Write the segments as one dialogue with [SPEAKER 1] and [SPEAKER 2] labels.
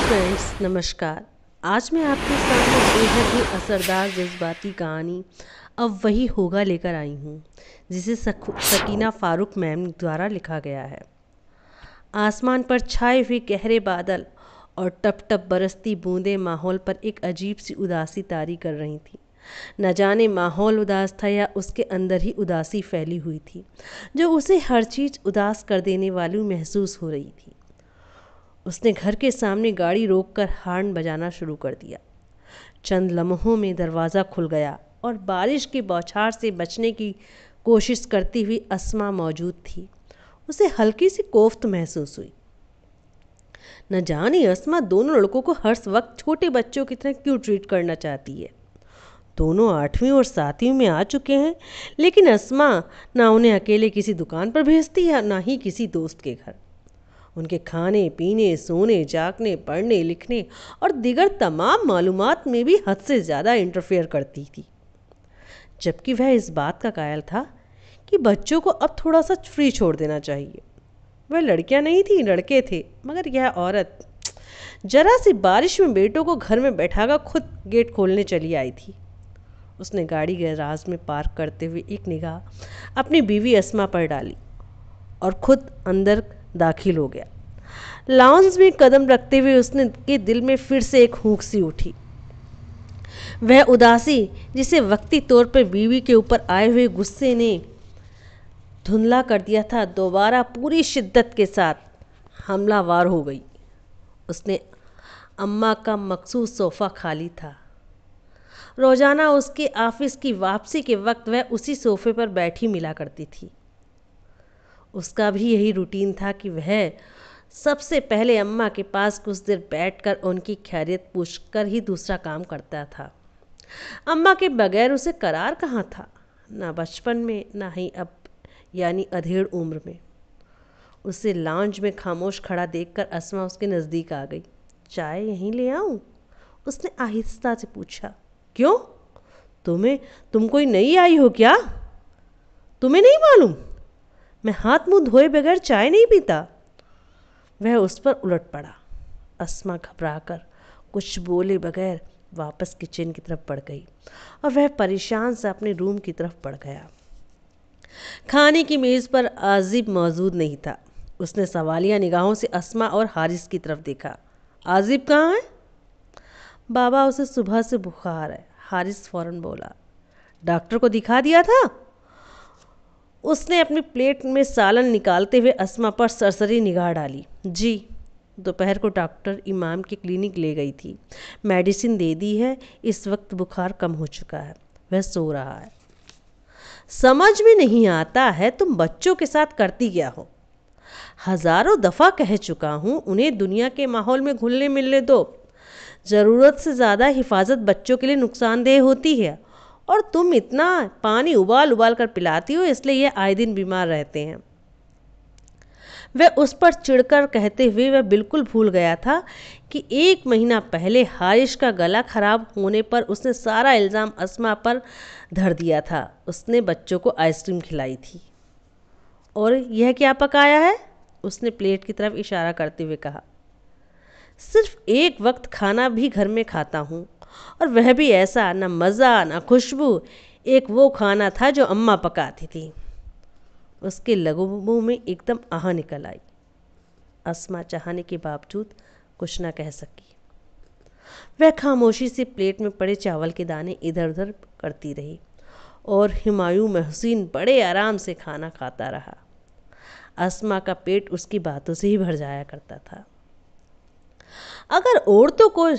[SPEAKER 1] Friends नमस्कार। आज मैं आपके सामने बेहद ही असरदार जज्बाती कहानी अब वही होगा लेकर आई हूँ, जिसे सकीना फारूक मैम द्वारा लिखा गया है। आसमान पर छाए हुए गहरे बादल और टप टप बरसती बूंदें माहौल पर एक अजीब सी उदासी तारी कर रही थी। न जाने माहौल उदास था या उसके अंदर ही उदासी फैली हुई थी, जो उसे हर चीज़ उदास कर देने वाली महसूस हो रही थी। उसने घर के सामने गाड़ी रोककर हॉर्न बजाना शुरू कर दिया। चंद लम्हों में दरवाज़ा खुल गया और बारिश की बौछार से बचने की कोशिश करती हुई अस्मा मौजूद थी। उसे हल्की सी कोफ्त महसूस हुई। न जाने अस्मा दोनों लड़कों को हर वक्त छोटे बच्चों की तरह क्यों ट्रीट करना चाहती है। दोनों 8वीं और 7वीं में आ चुके हैं, लेकिन अस्मा ना उन्हें अकेले किसी दुकान पर भेजती है, ना ही किसी दोस्त के घर। उनके खाने पीने, सोने, जागने, पढ़ने, लिखने और दीगर तमाम मालूमात में भी हद से ज़्यादा इंटरफेयर करती थी। जबकि वह इस बात का कायल था कि बच्चों को अब थोड़ा सा फ्री छोड़ देना चाहिए। वह लड़कियां नहीं थी, लड़के थे, मगर यह औरत जरा सी बारिश में बेटों को घर में बैठाकर खुद गेट खोलने चली आई थी। उसने गाड़ी गैराज में पार्क करते हुए एक निगाह अपनी बीवी अस्मा पर डाली और खुद अंदर दाखिल हो गया। लाउंज में कदम रखते हुए उसने के दिल में फिर से एक हूंक सी उठी। वह उदासी जिसे वक्ती तौर पर बीवी के ऊपर आए हुए गुस्से ने धुंधला कर दिया था, दोबारा पूरी शिद्दत के साथ हमलावार हो गई। उसने अम्मा का मखसूस सोफ़ा खाली था। रोज़ाना उसके ऑफिस की वापसी के वक्त वह उसी सोफ़े पर बैठी मिला करती थी। उसका भी यही रूटीन था कि वह सबसे पहले अम्मा के पास कुछ देर बैठकर उनकी खैरियत पूछकर ही दूसरा काम करता था। अम्मा के बगैर उसे करार कहाँ था, ना बचपन में, ना ही अब, यानी अधेड़ उम्र में। उसे लाउंज में खामोश खड़ा देखकर अस्मा उसके नज़दीक आ गई। चाय यहीं ले आऊं? उसने आहिस्ता से पूछा। क्यों? तुम कोई नई आई हो क्या? तुम्हें नहीं मालूम मैं हाथ मुंह धोए बगैर चाय नहीं पीता? वह उस पर उलट पड़ा। अस्मा घबराकर कुछ बोले बगैर वापस किचन की तरफ बढ़ गई और वह परेशान से अपने रूम की तरफ बढ़ गया। खाने की मेज़ पर आजिब मौजूद नहीं था। उसने सवालिया निगाहों से अस्मा और हारिस की तरफ देखा। आजिब कहाँ है? बाबा, उसे सुबह से बुखार है, हारिस फौरन बोला। डॉक्टर को दिखा दिया था? उसने अपनी प्लेट में सालन निकालते हुए अस्मा पर सरसरी निगाह डाली। जी, दोपहर को डॉक्टर इमाम के क्लिनिक ले गई थी, मेडिसिन दे दी है, इस वक्त बुखार कम हो चुका है, वह सो रहा है। समझ में नहीं आता है तुम बच्चों के साथ करती क्या हो? हजारों दफ़ा कह चुका हूँ उन्हें दुनिया के माहौल में घुलने मिलने दो। ज़रूरत से ज़्यादा हिफाजत बच्चों के लिए नुकसानदेह होती है, और तुम इतना पानी उबाल उबाल कर पिलाती हो, इसलिए ये आए दिन बीमार रहते हैं। वह उस पर चिढ़कर कहते हुए वह बिल्कुल भूल गया था कि 1 महीना पहले हारिश का गला खराब होने पर उसने सारा इल्ज़ाम अस्मा पर धर दिया था। उसने बच्चों को आइसक्रीम खिलाई थी। और यह क्या पकाया है? उसने प्लेट की तरफ इशारा करते हुए कहा। सिर्फ एक वक्त खाना भी घर में खाता हूँ, और वह भी ऐसा, न मज़ा न खुशबू। एक वो खाना था जो अम्मा पकाती थी। उसके लबों में एकदम आह निकल आई। अस्मा चाहने के बावजूद कुछ न कह सकी। वह खामोशी से प्लेट में पड़े चावल के दाने इधर उधर करती रही और हुमायूं महसिन बड़े आराम से खाना खाता रहा। अस्मा का पेट उसकी बातों से ही भर जाया करता था। अगर औरतों को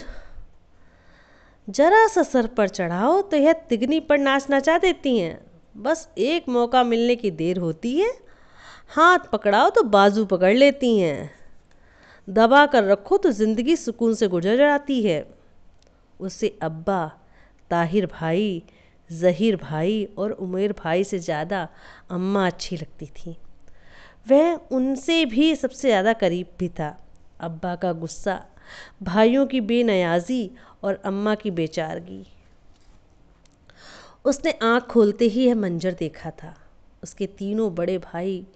[SPEAKER 1] जरा सा सर पर चढ़ाओ तो यह तिगनी पर नाच नचा देती हैं। बस एक मौका मिलने की देर होती है, हाथ पकड़ाओ तो बाजू पकड़ लेती हैं, दबा कर रखो तो ज़िंदगी सुकून से गुजर जाती है। उसे अब्बा, ताहिर भाई, ज़हीर भाई और उमेर भाई से ज़्यादा अम्मा अच्छी लगती थी। वह उनसे भी सबसे ज़्यादा करीब भी था। अब्बा का गुस्सा, भाइयों की बेनयाजी और अम्मा की बेचारगी। उसने आँख खोलते ही यह मंजर देखा था। उसके तीनों बड़े भाई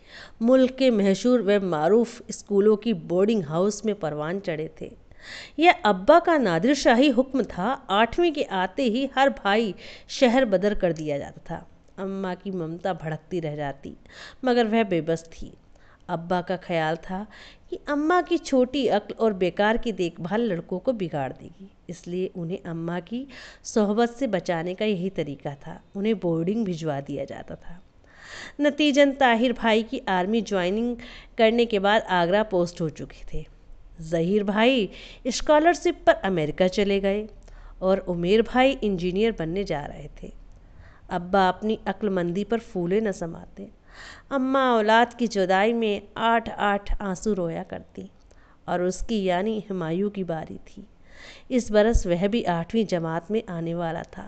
[SPEAKER 1] मुल्क के मशहूर व मारूफ स्कूलों की बोर्डिंग हाउस में परवान चढ़े थे। यह अब्बा का नादिर शाही हुक्म था। 8वीं के आते ही हर भाई शहर बदर कर दिया जाता था। अम्मा की ममता भड़कती रह जाती, मगर वह बेबस थी। अब्बा का ख्याल था कि अम्मा की छोटी अक्ल और बेकार की देखभाल लड़कों को बिगाड़ देगी, इसलिए उन्हें अम्मा की सोहबत से बचाने का यही तरीका था। उन्हें बोर्डिंग भिजवा दिया जाता था। नतीजन ताहिर भाई की आर्मी ज्वाइनिंग करने के बाद आगरा पोस्ट हो चुके थे। ज़हीर भाई स्कॉलरशिप पर अमेरिका चले गए और उमेर भाई इंजीनियर बनने जा रहे थे। अब्बा अपनी अक्लमंदी पर फूले न समाते। अम्मा औलाद की जुदाई में 8-8 आंसू रोया करती और उसकी यानी हुमायूं की बारी थी। इस बरस वह भी 8वीं जमात में आने वाला था।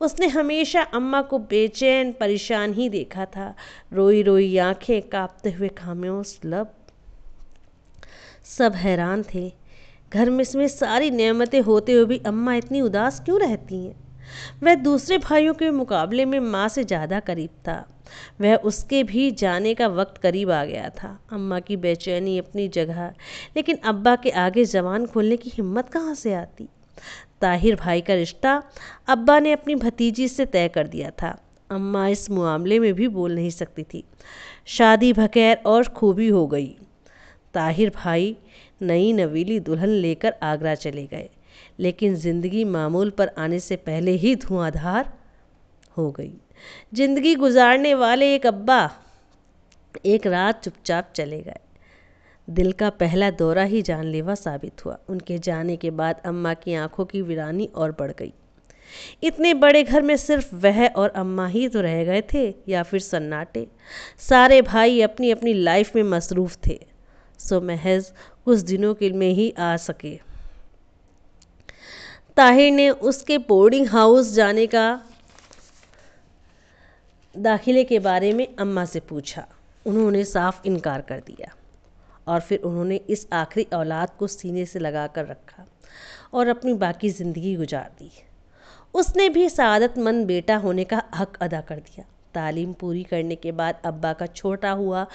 [SPEAKER 1] उसने हमेशा अम्मा को बेचैन परेशान ही देखा था। रोई रोई आंखें, कांपते हुए खामोश लब। सब हैरान थे, घर में इसमें सारी नेमतें होते हुए भी अम्मा इतनी उदास क्यों रहती हैं। वह दूसरे भाइयों के मुकाबले में माँ से ज़्यादा करीब था। वह उसके भी जाने का वक्त करीब आ गया था। अम्मा की बेचैनी अपनी जगह, लेकिन अब्बा के आगे ज़बान खोलने की हिम्मत कहाँ से आती। ताहिर भाई का रिश्ता अब्बा ने अपनी भतीजी से तय कर दिया था। अम्मा इस मामले में भी बोल नहीं सकती थी। शादी बखैर और खूबी हो गई। ताहिर भाई नई नवीली दुल्हन लेकर आगरा चले गए, लेकिन ज़िंदगी मामूल पर आने से पहले ही धुआंधार हो गई। जिंदगी गुजारने वाले एक अब्बा एक रात चुपचाप चले गए। दिल का पहला दौरा ही जानलेवा साबित हुआ। उनके जाने के बाद अम्मा की आंखों की वीरानी और बढ़ गई। इतने बड़े घर में सिर्फ वह और अम्मा ही तो रह गए थे, या फिर सन्नाटे। सारे भाई अपनी अपनी लाइफ में मसरूफ़ थे, सो महज कुछ दिनों के में ही आ सके। ताहिर ने उसके बोर्डिंग हाउस जाने का दाखिले के बारे में अम्मा से पूछा। उन्होंने साफ इनकार कर दिया और फिर उन्होंने इस आखिरी औलाद को सीने से लगा कर रखा और अपनी बाकी ज़िंदगी गुजार दी। उसने भी सआदतमंद बेटा होने का हक अदा कर दिया। तालीम पूरी करने के बाद अब्बा का छोटा हुआ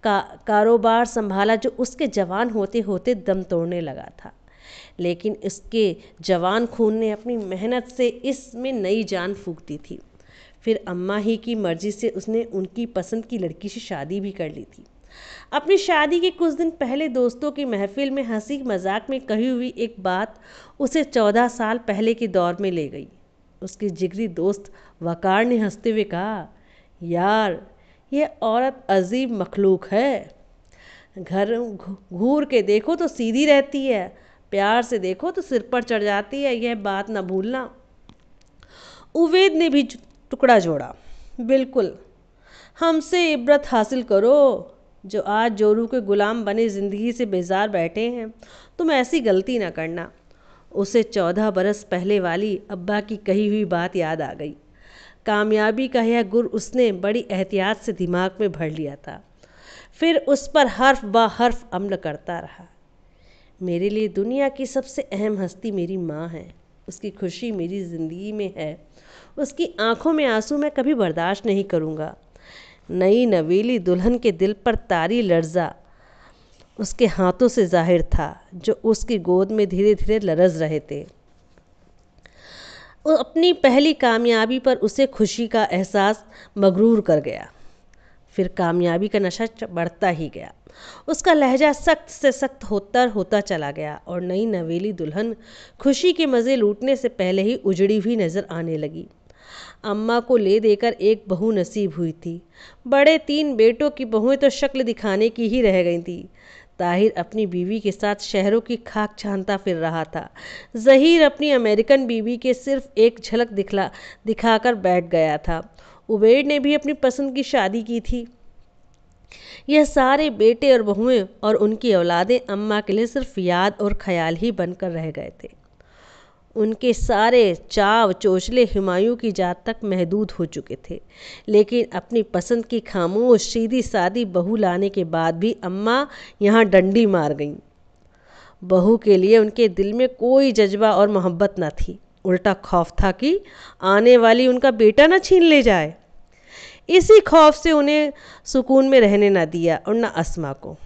[SPEAKER 1] कारोबार संभाला, जो उसके जवान होते होते दम तोड़ने लगा था, लेकिन इसके जवान खून ने अपनी मेहनत से इसमें नई जान फूंक दी थी। फिर अम्मा ही की मर्जी से उसने उनकी पसंद की लड़की से शादी भी कर ली थी। अपनी शादी के कुछ दिन पहले दोस्तों की महफिल में हंसी मजाक में कही हुई एक बात उसे 14 साल पहले के दौर में ले गई। उसके जिगरी दोस्त वकार ने हंसते हुए कहा, यार यह औरत अजीब मखलूक है। घर घूर के देखो तो सीधी रहती है, प्यार से देखो तो सिर पर चढ़ जाती है, यह बात न भूलना। उवैद ने भी टुकड़ा जोड़ा, बिल्कुल, हमसे इबरत हासिल करो जो आज जोरू के गुलाम बने ज़िंदगी से बेजार बैठे हैं। तुम ऐसी गलती ना करना। उसे 14 बरस पहले वाली अब्बा की कही हुई बात याद आ गई। कामयाबी का यह गुर उसने बड़ी एहतियात से दिमाग में भर लिया था। फिर उस पर हर्फ ब हर्फ अमल करता रहा। मेरे लिए दुनिया की सबसे अहम हस्ती मेरी माँ है। उसकी खुशी मेरी ज़िंदगी में है। उसकी आंखों में आंसू मैं कभी बर्दाश्त नहीं करूँगा। नई नवीली दुल्हन के दिल पर तारी लर्जा उसके हाथों से जाहिर था, जो उसकी गोद में धीरे धीरे लरज रहे थे। अपनी पहली कामयाबी पर उसे खुशी का एहसास मगरूर कर गया। फिर कामयाबी का नशा बढ़ता ही गया। उसका लहजा सख्त से सख्त होता चला गया और नई नवेली दुल्हन खुशी के मज़े लूटने से पहले ही उजड़ी हुई नज़र आने लगी। अम्मा को ले देकर एक बहू नसीब हुई थी। बड़े 3 बेटों की बहुएं तो शक्ल दिखाने की ही रह गई थी। ताहिर अपनी बीवी के साथ शहरों की खाक छानता फिर रहा था। ज़हीर अपनी अमेरिकन बीवी के सिर्फ एक झलक दिखाकर बैठ गया था। उबैद ने भी अपनी पसंद की शादी की थी। यह सारे बेटे और बहुएं और उनकी औलादें अम्मा के लिए सिर्फ याद और ख्याल ही बनकर रह गए थे। उनके सारे चाव चोचले हुमायूं की जात तक महदूद हो चुके थे, लेकिन अपनी पसंद की खामोश सीधी सादी बहू लाने के बाद भी अम्मा यहाँ डंडी मार गईं। बहू के लिए उनके दिल में कोई जज्बा और मोहब्बत न थी, उल्टा खौफ था कि आने वाली उनका बेटा न छीन ले जाए। इसी खौफ से उन्हें सुकून में रहने न दिया और न अस्मा को।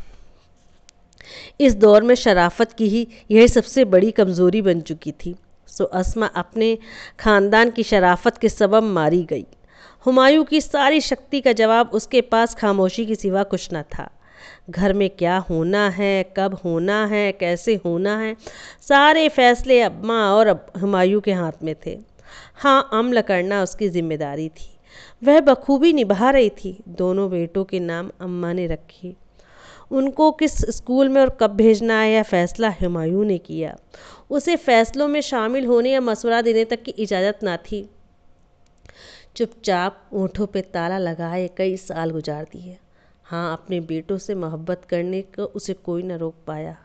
[SPEAKER 1] इस दौर में शराफत की ही यह सबसे बड़ी कमज़ोरी बन चुकी थी। सो अस्मा अपने ख़ानदान की शराफत के सबब मारी गई। हुमायूं की सारी शक्ति का जवाब उसके पास खामोशी के सिवा कुछ न था। घर में क्या होना है, कब होना है, कैसे होना है, सारे फैसले अम्मा और हुमायूं के हाथ में थे। हाँ, अमल करना उसकी जिम्मेदारी थी। वह बखूबी निभा रही थी। दोनों बेटों के नाम अम्मा ने रखे। उनको किस स्कूल में और कब भेजना है यह फैसला हुमायूं ने किया। उसे फैसलों में शामिल होने या मशवरा देने तक की इजाज़त ना थी। चुपचाप ओंठों पे ताला लगाए कई साल गुजार दिए। हाँ, अपने बेटों से मोहब्बत करने को उसे कोई न रोक पाया।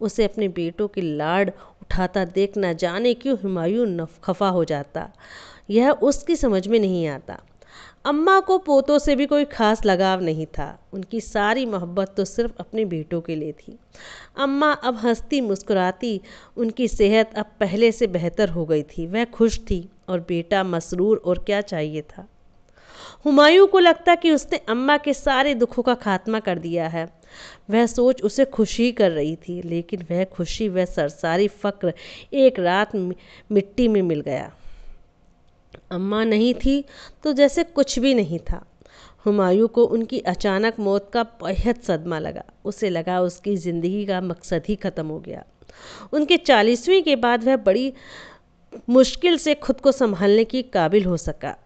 [SPEAKER 1] उसे अपने बेटों के लाड उठाता देख न जाने क्यों हुमायूं खफा हो जाता, यह उसकी समझ में नहीं आता। अम्मा को पोतों से भी कोई खास लगाव नहीं था। उनकी सारी मोहब्बत तो सिर्फ अपने बेटों के लिए थी। अम्मा अब हंसती मुस्कुराती। उनकी सेहत अब पहले से बेहतर हो गई थी। वह खुश थी और बेटा मसरूर, और क्या चाहिए था। हुमायूं को लगता कि उसने अम्मा के सारे दुखों का खात्मा कर दिया है। वह सोच उसे खुशी कर रही थी, लेकिन वह खुशी, वह सरसारी फ़क्र एक रात मिट्टी में मिल गया। अम्मा नहीं थी तो जैसे कुछ भी नहीं था। हुमायूं को उनकी अचानक मौत का बेहद सदमा लगा। उसे लगा उसकी ज़िंदगी का मकसद ही ख़त्म हो गया। उनके 40वीं के बाद वह बड़ी मुश्किल से खुद को संभालने की काबिल हो सका।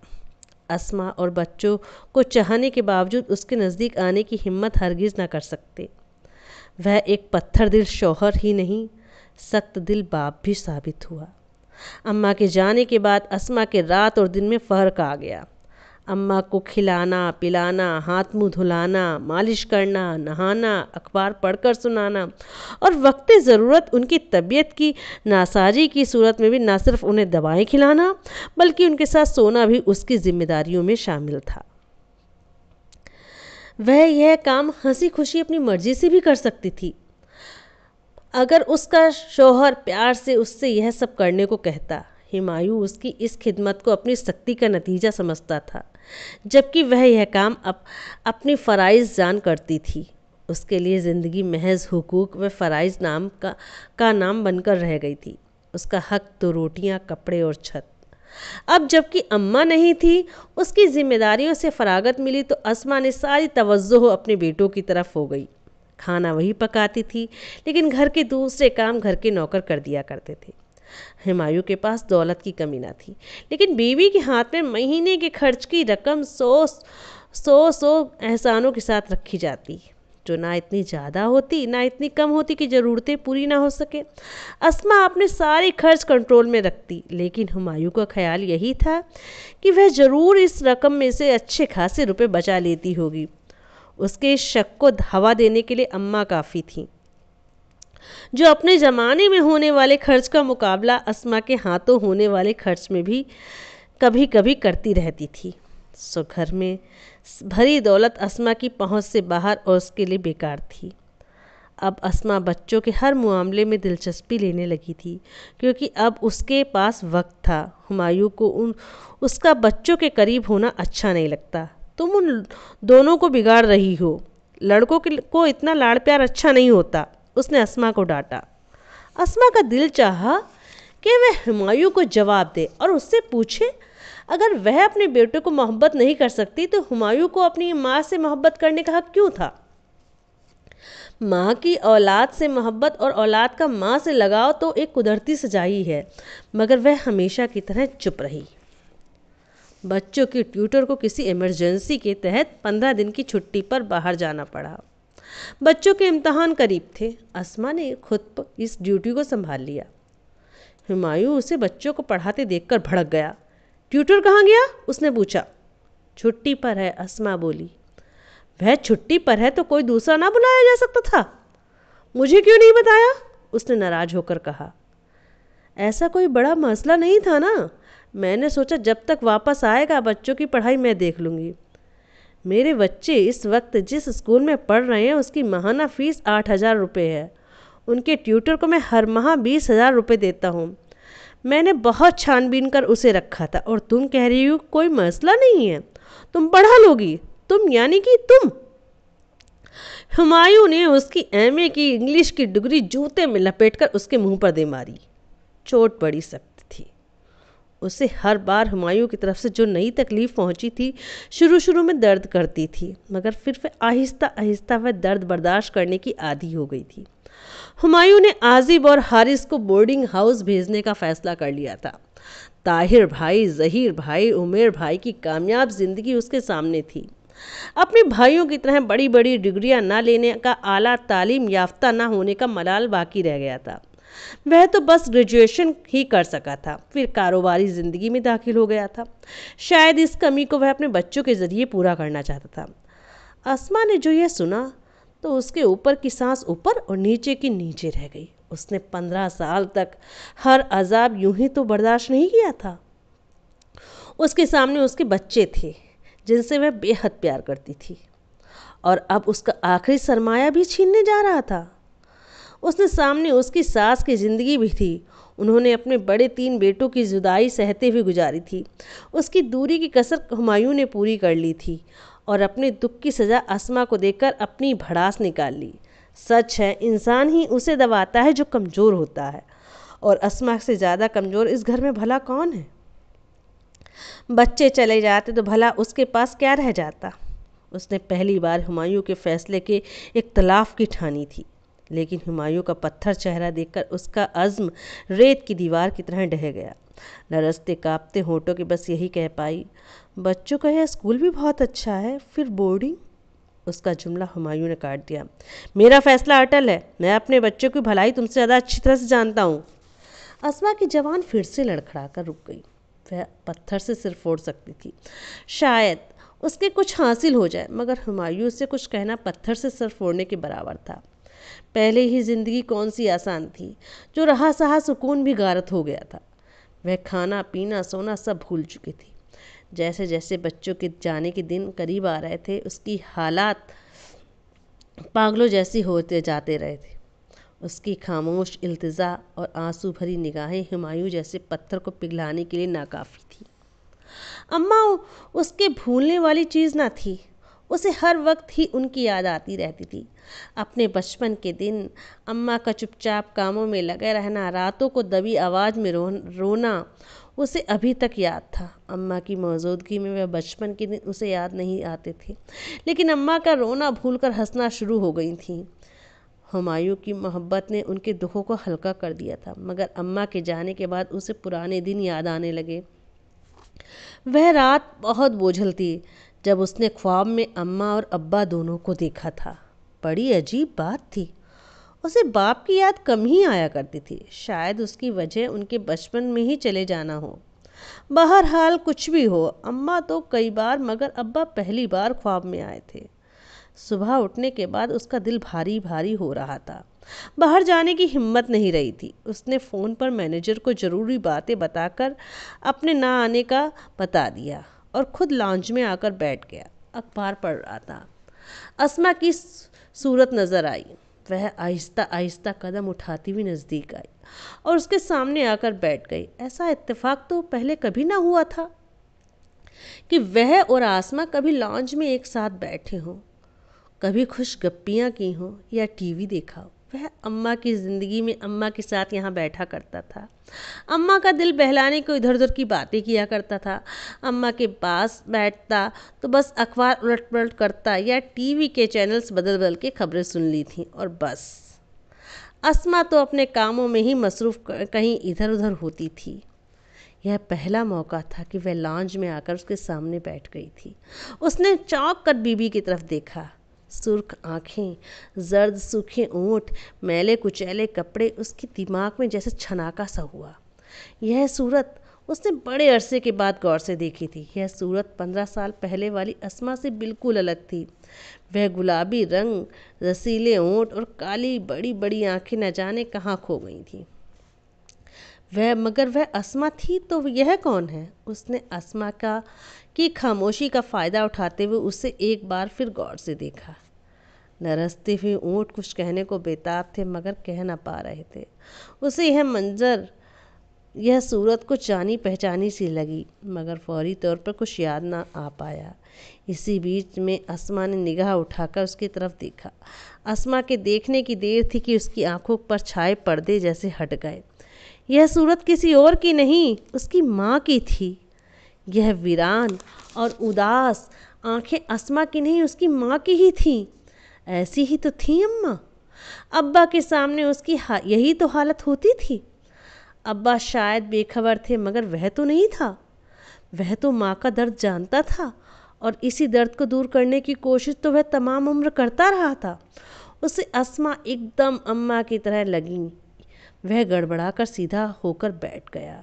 [SPEAKER 1] अस्मा और बच्चों को चाहने के बावजूद उसके नज़दीक आने की हिम्मत हरगिज़ न कर सकते। वह एक पत्थर दिल शौहर ही नहीं, सख्त दिल बाप भी साबित हुआ। अम्मा के जाने के बाद अस्मा के रात और दिन में फ़र्क आ गया। अम्मा को खिलाना पिलाना, हाथ मुंह धुलाना, मालिश करना, नहाना, अखबार पढ़कर सुनाना और वक्त ज़रूरत उनकी तबीयत की नासाजी की सूरत में भी न सिर्फ उन्हें दवाएं खिलाना बल्कि उनके साथ सोना भी उसकी जिम्मेदारियों में शामिल था। वह यह काम हंसी खुशी अपनी मर्जी से भी कर सकती थी अगर उसका शौहर प्यार से उससे यह सब करने को कहता। हुमायूं उसकी इस खिदमत को अपनी सख्ती का नतीजा समझता था, जबकि वह यह काम अपनी फ़राइज़ जान करती थी। उसके लिए ज़िंदगी महज हुकूक व फ़राइज़ का नाम बनकर रह गई थी। उसका हक तो रोटियां, कपड़े और छत। अब जबकि अम्मा नहीं थी, उसकी जिम्मेदारियों से फरागत मिली तो अस्मा ने सारी तवज्जो अपने बेटों की तरफ हो गई। खाना वही पकाती थी, लेकिन घर के दूसरे काम घर के नौकर कर दिया करते थे। हुमायूं के पास दौलत की कमी न थी, लेकिन बीवी के हाथ में महीने के खर्च की रकम सौ एहसानों के साथ रखी जाती, जो ना इतनी ज़्यादा होती ना इतनी कम होती कि ज़रूरतें पूरी ना हो सके। अस्मा अपने सारे खर्च कंट्रोल में रखती, लेकिन हुमायूं का ख्याल यही था कि वह ज़रूर इस रकम में से अच्छे खासे रुपए बचा लेती होगी। उसके इस शक को हवा देने के लिए अम्मा काफ़ी थी, जो अपने ज़माने में होने वाले खर्च का मुकाबला अस्मा के हाथों होने वाले खर्च में भी कभी कभी करती रहती थी। सो घर में भरी दौलत अस्मा की पहुंच से बाहर और उसके लिए बेकार थी। अब अस्मा बच्चों के हर मामले में दिलचस्पी लेने लगी थी, क्योंकि अब उसके पास वक्त था। हुमायूं को उसका बच्चों के करीब होना अच्छा नहीं लगता। तुम उन दोनों को बिगाड़ रही हो। लड़कों को इतना लाड़ प्यार अच्छा नहीं होता, उसने अस्मा को डांटा। अस्मा का दिल चाहा कि वह हुमायूं को जवाब दे और उससे पूछे, अगर वह अपने बेटे को मोहब्बत नहीं कर सकती तो हुमायूं को अपनी माँ से मोहब्बत करने का हक क्यों था। माँ की औलाद से मोहब्बत और औलाद का माँ से लगाव तो एक कुदरती सच्चाई है, मगर वह हमेशा की तरह चुप रही। बच्चों के ट्यूटर को किसी इमरजेंसी के तहत 15 दिन की छुट्टी पर बाहर जाना पड़ा। बच्चों के इम्तहान करीब थे। अस्मा ने खुद इस ड्यूटी को संभाल लिया। हुमायूं उसे बच्चों को पढ़ाते देखकर भड़क गया। ट्यूटर कहाँ गया? उसने पूछा। छुट्टी पर है, अस्मा बोली। वह छुट्टी पर है तो कोई दूसरा ना बुलाया जा सकता था? मुझे क्यों नहीं बताया? उसने नाराज होकर कहा। ऐसा कोई बड़ा मसला नहीं था ना, मैंने सोचा जब तक वापस आएगा बच्चों की पढ़ाई मैं देख लूँगी। मेरे बच्चे इस वक्त जिस स्कूल में पढ़ रहे हैं उसकी माहाना फ़ीस 8,000 रुपये है। उनके ट्यूटर को मैं हर माह 20,000 रुपये देता हूँ। मैंने बहुत छानबीन कर उसे रखा था और तुम कह रही हो कोई मसला नहीं है, तुम पढ़ा लोगी। तुम यानी कि तुम? हुमायूं ने उसकी एमए की इंग्लिश की डिग्री जूते में लपेटकर उसके मुंह पर दे मारी। चोट बड़ी सख्त थी। उसे हर बार हुमायूं की तरफ से जो नई तकलीफ पहुंची थी, शुरू शुरू में दर्द करती थी, मगर फिर वह आहिस्ता आहिस्ता वह दर्द बर्दाश्त करने की आदी हो गई थी। हुमायूं ने आजिब और हारिस को बोर्डिंग हाउस भेजने का फैसला कर लिया था। ताहिर भाई, जहीर भाई, उमेर भाई की कामयाब जिंदगी उसके सामने थी। अपने भाइयों की तरह बड़ी बड़ी डिग्रियां ना लेने का, आला तालीम याफ्ता ना होने का मलाल बाकी रह गया था। वह तो बस ग्रेजुएशन ही कर सका था, फिर कारोबारी ज़िंदगी में दाखिल हो गया था। शायद इस कमी को वह अपने बच्चों के ज़रिए पूरा करना चाहता था। अस्मा ने जो यह सुना तो उसके ऊपर की सांस ऊपर और नीचे की नीचे रह गई। उसने 15 साल तक हर अजाब यूं ही तो बर्दाश्त नहीं किया था। उसके सामने उसके बच्चे थे जिनसे वह बेहद प्यार करती थी, और अब उसका आखिरी सरमाया भी छीनने जा रहा था। उसने सामने उसकी सास की ज़िंदगी भी थी। उन्होंने अपने बड़े 3 बेटों की जुदाई सहते हुए गुजारी थी। उसकी दूरी की कसर हुमायूं ने पूरी कर ली थी और अपने दुख की सज़ा अस्मा को देकर अपनी भड़ास निकाल ली। सच है, इंसान ही उसे दबाता है जो कमज़ोर होता है, और अस्मा से ज़्यादा कमज़ोर इस घर में भला कौन है। बच्चे चले जाते तो भला उसके पास क्या रह जाता। उसने पहली बार हुमायूं के फैसले के इख्तलाफ की ठानी थी, लेकिन हुमायूं का पत्थर चेहरा देखकर उसका अज़्म रेत की दीवार की तरह ढह गया। लरजते कांपते होठों के बस यही कह पाई, बच्चों का यह स्कूल भी बहुत अच्छा है, फिर बोर्डिंग। उसका जुमला हुमायूं ने काट दिया। मेरा फैसला अटल है। मैं अपने बच्चों की भलाई तुमसे ज़्यादा अच्छी तरह से जानता हूँ। अस्मा की जवान फिर से लड़खड़ाकर रुक गई। वह पत्थर से सिर फोड़ सकती थी, शायद उसके कुछ हासिल हो जाए, मगर हुमायूं से कुछ कहना पत्थर से सिर फोड़ने के बराबर था। पहले ही जिंदगी कौन सी आसान थी, जो रहा सहा सुकून भी गारत हो गया था। वह खाना पीना सोना सब भूल चुकी थी। जैसे जैसे बच्चों के जाने के दिन करीब आ रहे थे, उसकी हालात पागलों जैसी होते जाते रहे थे। उसकी खामोश इल्तिजा और आंसू भरी निगाहें हुमायूं जैसे पत्थर को पिघलाने के लिए नाकाफ़ी थी। अम्मा उसके भूलने वाली चीज़ ना थी। उसे हर वक्त ही उनकी याद आती रहती थी। अपने बचपन के दिन, अम्मा का चुपचाप कामों में लगे रहना, रातों को दबी आवाज़ में रोना उसे अभी तक याद था। अम्मा की मौजूदगी में वह बचपन के दिन उसे याद नहीं आते थे, लेकिन अम्मा का रोना भूलकर हंसना शुरू हो गई थी। हुमायूं की मोहब्बत ने उनके दुखों को हल्का कर दिया था, मगर अम्मा के जाने के बाद उसे पुराने दिन याद आने लगे। वह रात बहुत बोझल थी जब उसने ख्वाब में अम्मा और अब्बा दोनों को देखा था। बड़ी अजीब बात थी, उसे बाप की याद कम ही आया करती थी। शायद उसकी वजह उनके बचपन में ही चले जाना हो। बहरहाल कुछ भी हो, अम्मा तो कई बार मगर अब्बा पहली बार ख्वाब में आए थे। सुबह उठने के बाद उसका दिल भारी भारी हो रहा था। बाहर जाने की हिम्मत नहीं रही थी। उसने फ़ोन पर मैनेजर को ज़रूरी बातें बताकर अपने ना आने का बता दिया और खुद लॉन्च में आकर बैठ गया। अखबार पढ़ रहा था। अस्मा की सूरत नज़र आई। वह आहिस्ता आहिस्ता कदम उठाती हुई नज़दीक आई और उसके सामने आकर बैठ गई। ऐसा इत्तेफाक तो पहले कभी ना हुआ था कि वह और आसमा कभी लॉन्च में एक साथ बैठे हों, कभी खुश गप्पियाँ की हों या टीवी देखा हो। वह अम्मा की ज़िंदगी में अम्मा के साथ यहाँ बैठा करता था। अम्मा का दिल बहलाने को इधर उधर की बातें किया करता था। अम्मा के पास बैठता तो बस अखबार उलट पलट करता या टीवी के चैनल्स बदल बदल के खबरें सुन ली थी, और बस। अस्मा तो अपने कामों में ही मसरूफ़ कहीं इधर उधर होती थी। यह पहला मौका था कि वह लॉन्ज में आकर उसके सामने बैठ गई थी। उसने चौंक कर बीबी की तरफ देखा। सुर्ख आँखें, जर्द सूखे ओंठ, मैले कुचैले कपड़े, उसके दिमाग में जैसे छनाका सा हुआ। यह सूरत उसने बड़े अरसे के बाद गौर से देखी थी। यह सूरत 15 साल पहले वाली अस्मा से बिल्कुल अलग थी। वह गुलाबी रंग, रसीले ओंठ और काली बड़ी बड़ी आँखें न जाने कहाँ खो गई थी। मगर वह अस्मा थी तो यह कौन है? उसने अस्मा की खामोशी का फ़ायदा उठाते हुए उसे एक बार फिर गौर से देखा। लरजते हुए ऊँट कुछ कहने को बेताब थे, मगर कह न पा रहे थे। उसे यह मंजर यह सूरत कुछ जानी पहचानी सी लगी, मगर फौरी तौर पर कुछ याद ना आ पाया। इसी बीच में अस्मा ने निगाह उठाकर उसकी तरफ देखा। अस्मा के देखने की देर थी कि उसकी आंखों पर छाए पर्दे जैसे हट गए। यह सूरत किसी और की नहीं, उसकी माँ की थी। यह वीरान और उदास आंखें अस्मा की नहीं, उसकी माँ की ही थीं। ऐसी ही तो थी अम्मा। अब्बा के सामने उसकी यही तो हालत होती थी। अब्बा शायद बेखबर थे, मगर वह तो नहीं था। वह तो माँ का दर्द जानता था और इसी दर्द को दूर करने की कोशिश तो वह तमाम उम्र करता रहा था। उसे अस्मा एकदम अम्मा की तरह लगी। वह गड़बड़ाकर सीधा होकर बैठ गया।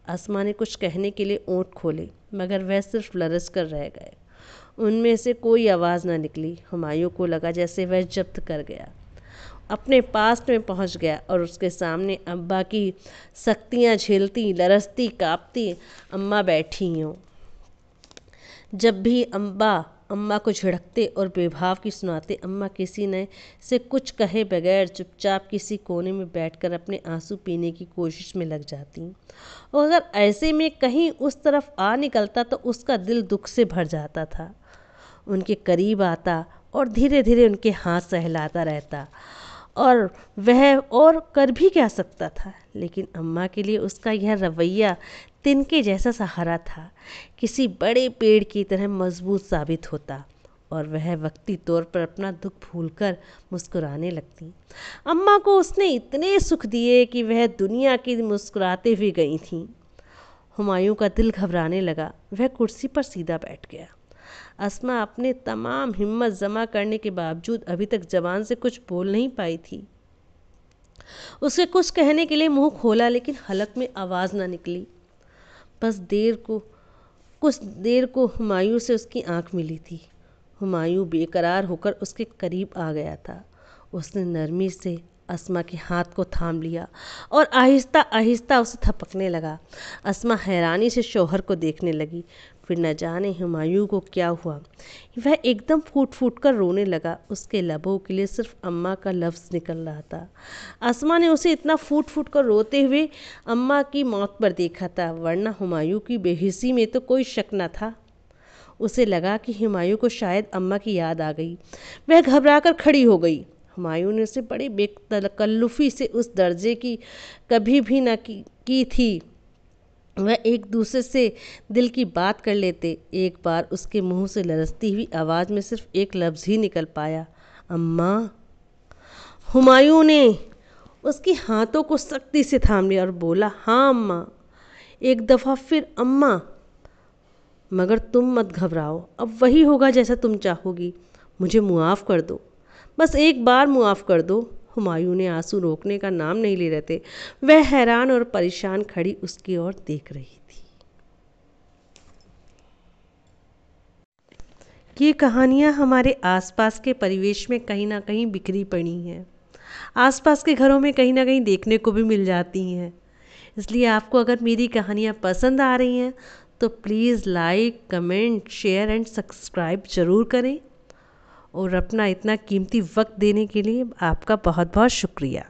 [SPEAKER 1] अस्मा ने कुछ कहने के लिए ओंठ खोले, मगर वह सिर्फ लरज कर रह गए। उनमें से कोई आवाज़ न निकली। हुमायूं को लगा जैसे वह जब्त कर गया, अपने पास में पहुंच गया और उसके सामने अब्बा की सख्तियां झेलती, लरजती, कांपती अम्मा बैठी हों। जब भी अम्मा को झिड़कते और बेभाव की सुनाते, अम्मा किसी ने से कुछ कहे बगैर चुपचाप किसी कोने में बैठकर अपने आंसू पीने की कोशिश में लग जाती। और अगर ऐसे में कहीं उस तरफ आ निकलता तो उसका दिल दुख से भर जाता था। उनके करीब आता और धीरे धीरे उनके हाथ सहलाता रहता, और वह और कर भी क्या सकता था। लेकिन अम्मा के लिए उसका यह रवैया तिनके जैसा सहारा था, किसी बड़े पेड़ की तरह मजबूत साबित होता, और वह वक्ती तौर पर अपना दुख भूलकर मुस्कुराने लगती। अम्मा को उसने इतने सुख दिए कि वह दुनिया की मुस्कुराते हुए गई थीं। हुमायूं का दिल घबराने लगा। वह कुर्सी पर सीधा बैठ गया। अस्मा अपने तमाम हिम्मत जमा करने के बावजूद अभी तक जबान से कुछ बोल नहीं पाई थी। उसे कुछ कहने के लिए मुंह खोला, लेकिन हलक में आवाज़ न निकली। बस कुछ देर को हुमायूं से उसकी आंख मिली थी। हुमायूं बेकरार होकर उसके करीब आ गया था। उसने नरमी से अस्मा के हाथ को थाम लिया और आहिस्ता आहिस्ता उसे थपकने लगा। अस्मा हैरानी से शौहर को देखने लगी। फिर न जाने हुमायूं को क्या हुआ, वह एकदम फूट फूट कर रोने लगा। उसके लबों के लिए सिर्फ अम्मा का लफ्ज़ निकल रहा था। अस्मा ने उसे इतना फूट फूट कर रोते हुए अम्मा की मौत पर देखा था, वरना हुमायूं की बेहिसी में तो कोई शक न था। उसे लगा कि हुमायूं को शायद अम्मा की याद आ गई। वह घबराकर खड़ी हो गई। हुमायूं ने उसे बड़ी बेतकल्लुफ़ी से उस दर्जे की कभी भी न की थी। वह एक दूसरे से दिल की बात कर लेते। एक बार उसके मुंह से लरजती हुई आवाज़ में सिर्फ एक लफ्ज़ ही निकल पाया, अम्मा। हुमायूं ने उसके हाथों को सख्ती से थाम लिया और बोला, हाँ अम्मा। एक दफ़ा फिर अम्मा। मगर तुम मत घबराओ, अब वही होगा जैसा तुम चाहोगी। मुझे मुआफ़ कर दो, बस एक बार मुआफ़ कर दो। हुमायूं ने आंसू रोकने का नाम नहीं ले रहे थे। वह हैरान और परेशान खड़ी उसकी ओर देख रही थी। ये कहानियाँ हमारे आसपास के परिवेश में कहीं ना कहीं बिखरी पड़ी हैं। आसपास के घरों में कहीं ना कहीं देखने को भी मिल जाती हैं। इसलिए आपको अगर मेरी कहानियाँ पसंद आ रही हैं तो please like, comment, share and subscribe ज़रूर करें। और अपना इतना कीमती वक्त देने के लिए आपका बहुत बहुत शुक्रिया।